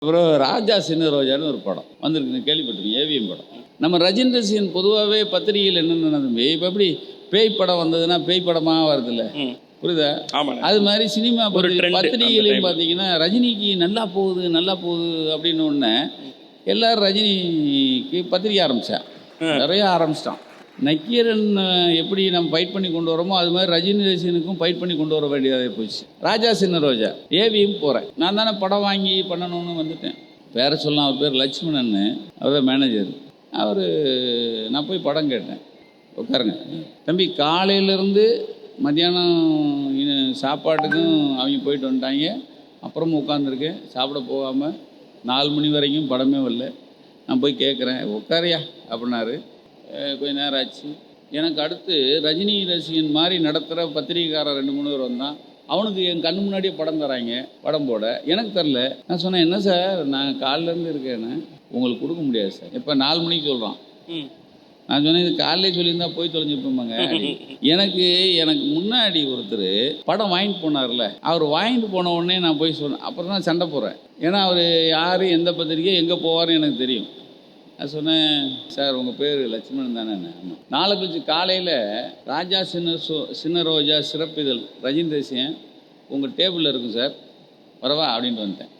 அப்புறம் ராஜா சின்ன ரோஜான்னு ஒரு படம் வந்திருக்கு, கேள்விப்பட்டிருக்கேன். ஏவிஎம் படம். நம்ம ரஜினி ரசிகன் பொதுவாகவே பத்திரிகையில் என்னென்ன தம்பி, இப்போ எப்படி பேய் படம் வந்ததுன்னா பேய் படமாக வருதுல்ல, ம். புரியுதா? ஆமாண்ணே. அது மாதிரி சினிமா ஒரு trend அந்த பத்திரிகையிலையும் time. பார்த்தீங்கன்னா ரஜினிக்கு நல்லா போகுது நல்லா போகுது அப்படின்னு ஒன்று எல்லாரும் ரஜினிக்கு பத்திரிக்கை ஆரம்பித்தான். நிறைய ஆரம்பிச்சிட்டான். நக்கீரன் எப்படி நம்ம ஃபைட் பண்ணி கொண்டு வரோமோ அது மாதிரி ரஜினி ரசிகனுக்கும் ஃபைட் பண்ணி கொண்டு வர வேண்டியதாக போச்சு. ராஜா சின்ன ரோஜா ஏவியும் போகிறேன். நான் தானே படம் வாங்கி பண்ணணும்னு வந்துட்டேன். பேரை சொல்லலாம், அவர் பேர் லட்சுமணன், அவர் தான் மேனேஜர். அவர் நான் போய் படம் கேட்டேன். உட்காருங்க தம்பி, காலையிலேருந்து மத்தியானம் சாப்பாட்டுக்கும் அவங்க போயிட்டு வந்துட்டாங்க. அப்புறமும் உட்காந்துருக்கேன் சாப்பிட போகாமல் 4 மணி வரைக்கும் படமே வரல. நான் போய் கேட்குறேன், உட்காரியா அப்படின்னாரு. கொஞ்ச நேரம் ஆச்சு. எனக்கு அடுத்து ரஜினி ரசிகன் மாதிரி நடத்துகிற பத்திரிகைக்காரர் 2-3 பேர் வந்தான். அவனுக்கு என் கண்ணு முன்னாடியே படம் தராங்க, படம் போட. எனக்கு தரல. நான் சொன்னேன், என்ன சார் நான் காலிலேருந்து இருக்கேன்னு, உங்களுக்கு கொடுக்க முடியாது சார். இப்போ 4 மணிக்கு சொல்கிறான். நான் சொன்னேன், இது காலையிலே சொல்லியிருந்தா போய் தொலைஞ்சிருப்போமாங்க. எனக்கு முன்னாடி ஒருத்தர் படம் வாங்கிட்டு போனார்ல, அவர் வாங்கிட்டு போன உடனே நான் போய் சொன்னேன். அப்புறம் தான் சண்டை போடுறேன். ஏன்னா அவர் யார், எந்த பத்திரிக்கை, எங்கே போவார்னு எனக்கு தெரியும். நான் சொன்னேன், சார் உங்கள் பேர் லட்சுமணன் தானே? ஆமாம். நாளை கழிச்சு காலையில் ராஜா சின்ன ரோஜா சிறப்பிதழ் ரஜினி ரசிகன் உங்கள் டேபிளில் இருக்கும் சார், வரவா அப்படின்ட்டு வந்துட்டேன்.